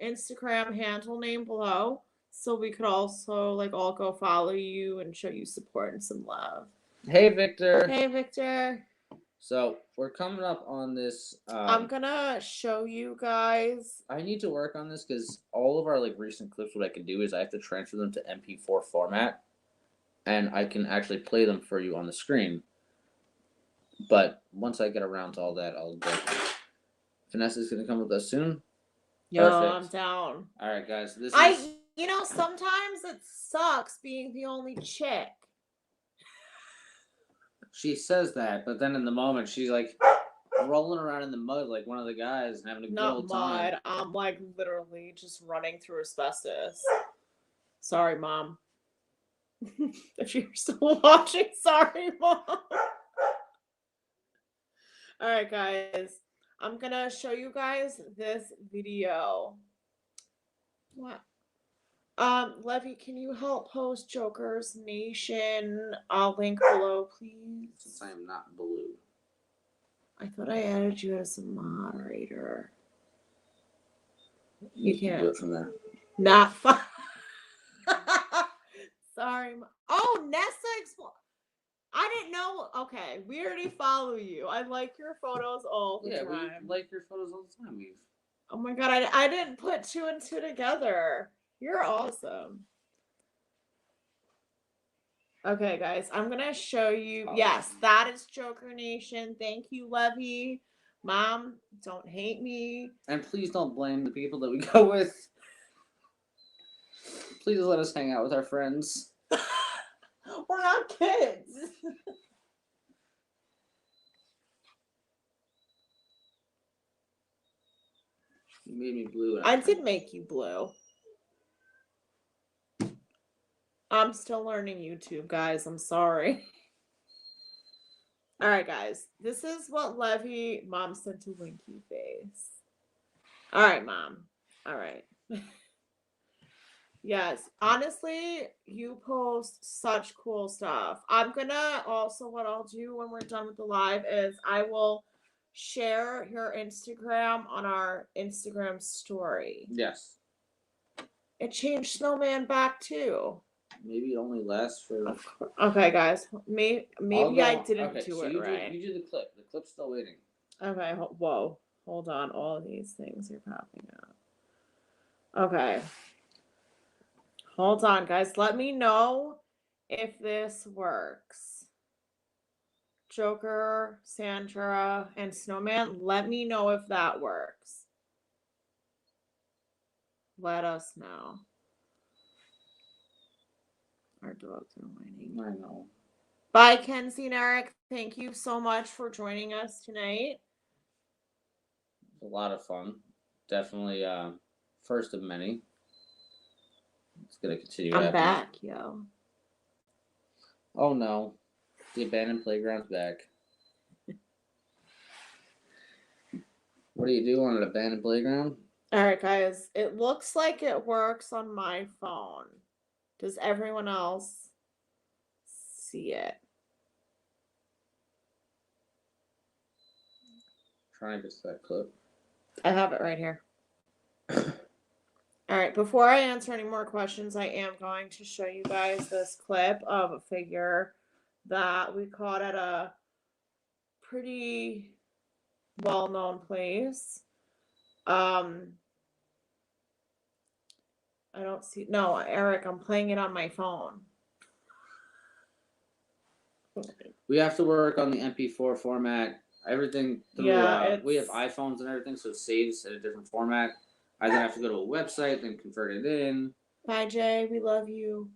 Instagram handle name below so we could also like all go follow you and show you support and some love. Hey Victor. Hey Victor. So we're coming up on this. I'm gonna show you guys. I need to work on this because all of our like recent clips, what I can do is I have to transfer them to MP4 format, and I can actually play them for you on the screen. But once I get around to all that, I'll go. Vanessa's gonna come with us soon. Yo, I'm down. All right, guys. You know, sometimes it sucks being the only chick. She says that, but then in the moment, she's like rolling around in the mud like one of the guys and having a good old time. Not mud. I'm like literally just running through asbestos. Sorry, Mom. If you're still watching, sorry, Mom. All right, guys. I'm gonna show you guys this video. What? Levy, can you help post Joker's Nation link below, please? Since I am not blue. I thought I added you as a moderator. You can't do it from there. Not fun. Sorry. Oh, Nessa I didn't know. Okay, we already follow you. I like your photos all the time. Yeah, we like your photos all the time. Oh my god, I didn't put two and two together. You're awesome. Okay, guys, I'm gonna show you. Yes, that is Joker Nation. Thank you, Levy. Mom, don't hate me. And please don't blame the people that we go with. Please let us hang out with our friends. We're not kids. You made me blue. I did make you blue. I'm still learning YouTube, guys. I'm sorry. All right, guys. This is what Levy mom sent to Winky Face. All right, mom. All right. Yes, honestly, you post such cool stuff. I'm gonna also, what I'll do when we're done with the live is I will share your Instagram on our Instagram story. Yes. It changed Snowman back too. Maybe it only lasts for. Of course. Okay, guys. Maybe I didn't do it right. You do the clip. The clip's still waiting. Okay. Whoa. Hold on. All of these things are popping up. Okay. Hold on, guys. Let me know if this works. Joker, Sandra, and Snowman, let me know if that works. Let us know. Our dogs are whining. I know. Bye, Kenzie and Eric. Thank you so much for joining us tonight. It's a lot of fun. Definitely first of many. It's gonna continue. I'm back, yo. Oh no. The abandoned playground's back. What do you do on an abandoned playground? Alright, guys. It looks like it works on my phone. Does everyone else see it? Trying to get that clip. I have it right here. All right, before I answer any more questions, I am going to show you guys this clip of a figure that we caught at a pretty well-known place. I don't see, no, Eric, I'm playing it on my phone. We have to work on the MP4 format. Everything through, Yeah, we have iPhones and everything, so it saves in a different format. I then have to go to a website, then convert it in. Bye, Jay. We love you.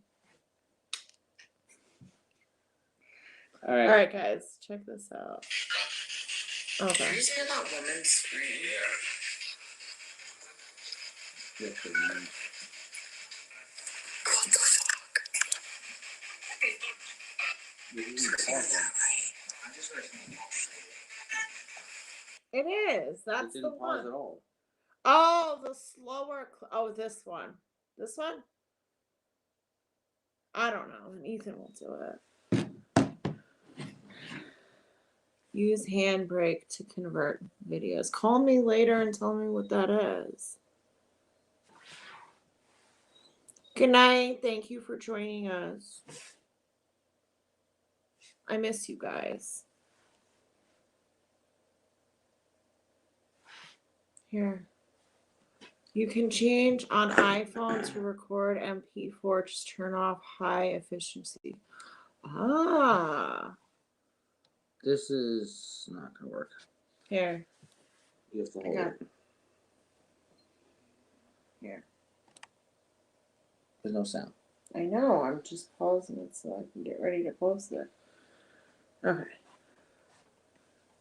All right. All right, guys, check this out. Okay. Did you hear that woman scream? Yes, What the fuck? This is awesome. It is. That's It didn't the pause one. at all. Oh, the slower. Oh, this one. This one? I don't know. And Ethan will do it. Use handbrake to convert videos. Call me later and tell me what that is. Good night. Thank you for joining us. I miss you guys. Here. You can change on iPhone to record MP4. Just turn off high efficiency. Ah. This is not gonna work. Here. You have to I hold got it. Here. There's no sound. I know. I'm just pausing it so I can get ready to post it. Okay.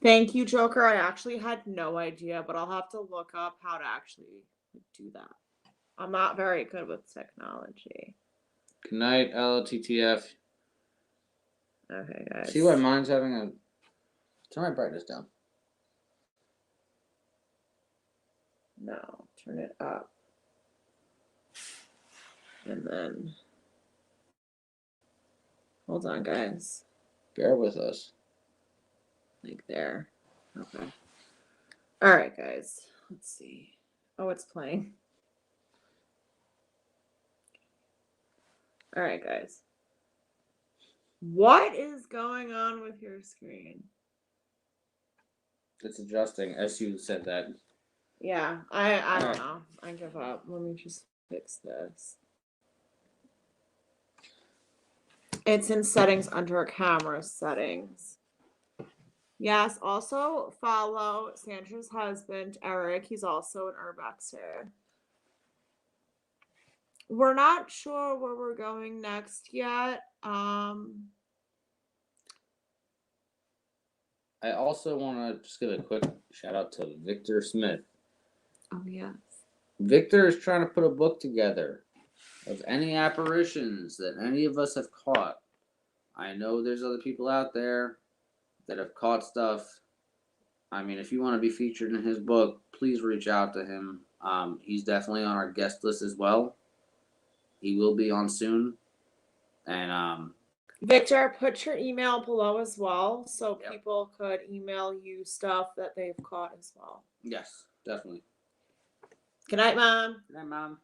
Thank you, Joker. I actually had no idea, but I'll have to look up how to actually do that. I'm not very good with technology. Good night, LTTF. Okay, guys. See why mine's having a. Turn my brightness down. No, turn it up. And then. Hold on, guys. Bear with us. Like there. Okay. All right, guys. Let's see. Oh, it's playing. All right, guys. What is going on with your screen? It's adjusting, as you said that. Yeah, I don't know. I give up. Let me just fix this. It's in settings under camera settings. Yes, also follow Sandra's husband, Eric. He's also an urbexer. We're not sure where we're going next yet. I also want to just give a quick shout out to Victor Smith. Oh, yes. Victor is trying to put a book together of any apparitions that any of us have caught. I know there's other people out there that have caught stuff. I mean, if you want to be featured in his book, please reach out to him. He's definitely on our guest list as well. He will be on soon. And Victor, put your email below as well so Yep. people could email you stuff that they've caught as well. yes, definitely. Good night, Mom. Good night, Mom.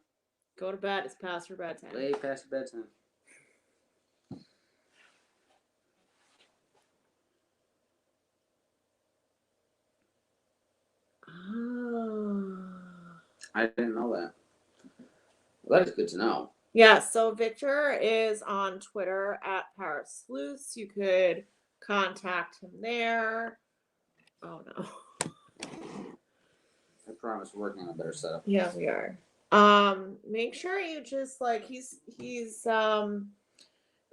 Go to bed. It's past your bedtime. Way past bedtime. Oh. I didn't know that. Well, that is good to know. Yeah, so Victor is on Twitter at Parasleuths. You could contact him there. Oh no. I promise we're working on a better setup. Yeah, we are. Make sure you just like he's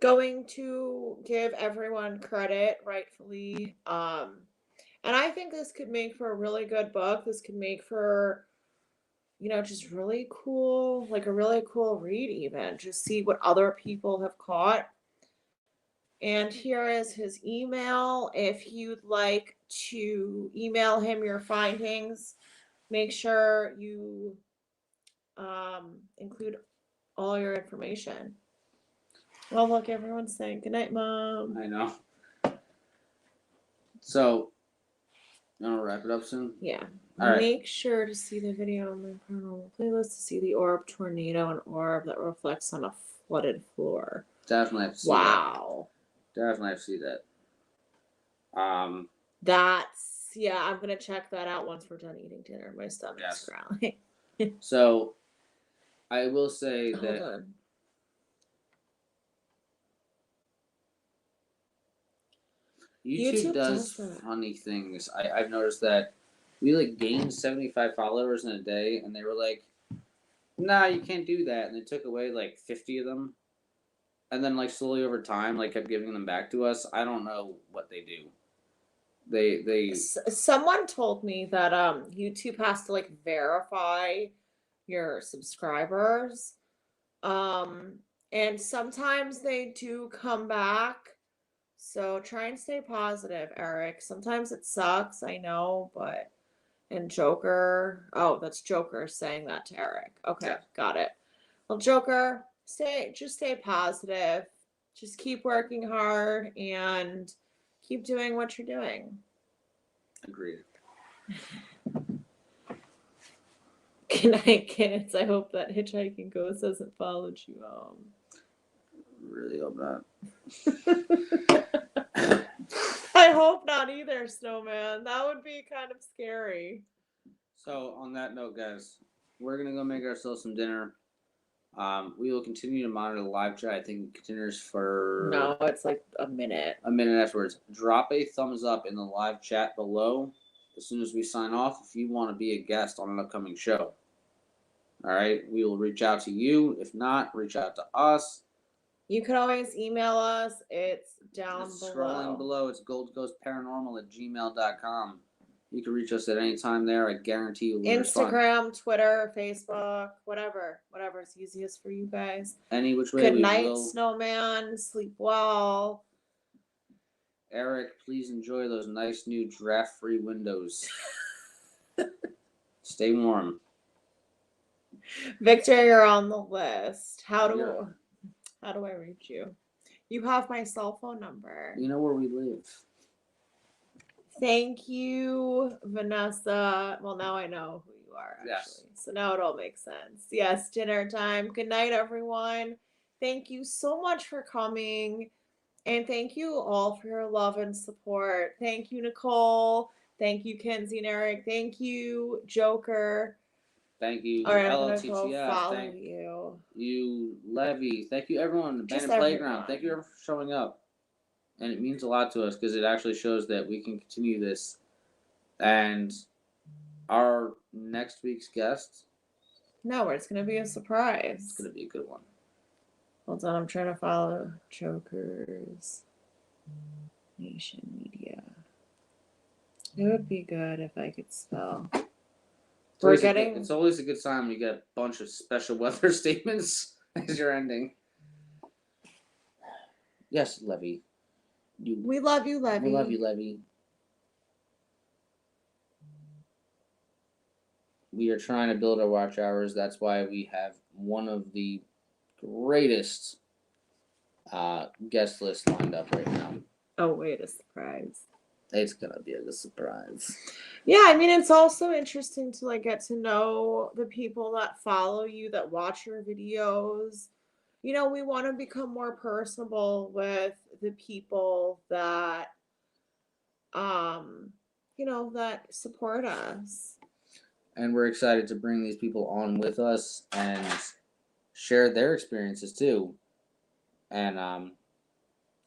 going to give everyone credit rightfully. And I think this could make for a really good book. This could make for just really cool, like a really cool read even. Just see what other people have caught. And here is his email. If you'd like to email him your findings, make sure you include all your information. Well, look, everyone's saying good night, Mom. I know. So, you want to wrap it up soon? Yeah. All right. Make sure to see the video on my paranormal playlist to see the orb tornado, an orb that reflects on a flooded floor. Definitely have to see Wow. that. Definitely have to see that. I'm gonna check that out once we're done eating dinner. My stomach's growling. So, I will say Hold that on. YouTube does that. funny things. I've noticed that we like gained 75 followers in a day, and they were like, "Nah, you can't do that," and they took away like 50 of them, and then like slowly over time, like kept giving them back to us. I don't know what they do. They Someone told me that YouTube has to like verify your subscribers. And sometimes they do come back. So try and stay positive, Eric. Sometimes it sucks, I know, but and Joker. Oh, that's Joker saying that to Eric. Okay, Yeah. got it. Well, Joker, just stay positive. Just keep working hard and keep doing what you're doing. agreed. Good night, kids. I hope that hitchhiking ghost hasn't followed you home. Really hope not. I hope not either, Snowman. That would be kind of scary. So on that note, guys, we're gonna go make ourselves some dinner. We will continue to monitor the live chat. I think it continues for No, it's like a minute. a minute afterwards. Drop a thumbs up in the live chat below as soon as we sign off if you want to be a guest on an upcoming show. All right, we will reach out to you. If not, reach out to us. You can always email us. It's down It's below. scrolling below. It's goldghostparanormal@gmail.com. You can reach us at any time there. I guarantee you will respond. Instagram, Twitter, Facebook, whatever's easiest for you guys. Any which way Good we night, will. Snowman. Sleep well. Eric, please enjoy those nice new draft-free windows. Stay warm. Victor, you're on the list. How do Yeah. I reach you? You have my cell phone number. You know where we live. Thank you, Vanessa. Well, now I know who you are, actually. Yes. So now it all makes sense. Yes, dinner time. Good night, everyone. Thank you so much for coming. And thank you all for your love and support. Thank you, Nicole. Thank you, Kenzie and Eric. Thank you, Joker. Thank you, All right, I'm gonna LLTTF. go follow Thank you. you, Levy. Thank you, everyone. The Just Abandoned Playground. everyone. Thank you everyone for showing up. And it means a lot to us because it actually shows that we can continue this. And our next week's guest No, it's gonna be a surprise. is going to be a good one. Hold on, I'm trying to follow Joker's Nation Media. It would be good if I could spell. It's always a good sign when you get a bunch of special weather statements as your ending. Yes, Levy. We love you, Levy. We love you, Levy. We are trying to build our watch hours. That's why we have one of the greatest guest lists lined up right now. Oh, wait, a surprise. It's gonna be a surprise. Yeah, I mean, it's also interesting to like get to know the people that follow you, that watch your videos. You know, we want to become more personable with the people that you know, that support us. And we're excited to bring these people on with us and share their experiences too. And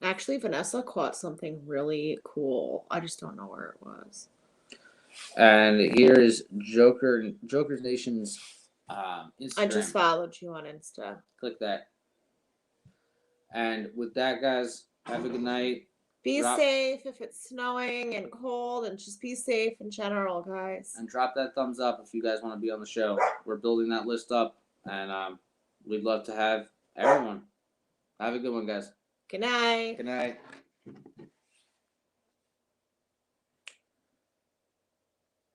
Actually, Vanessa caught something really cool. I just don't know where it was. and here is Joker's Nation's Instagram. I just followed you on Insta. Click that. And with that, guys, have a good night. Be safe if it's snowing and cold, and just be safe in general, guys. And drop that thumbs up if you guys want to be on the show. We're building that list up, and we'd love to have everyone. Have a good one, guys. Good night. Good night.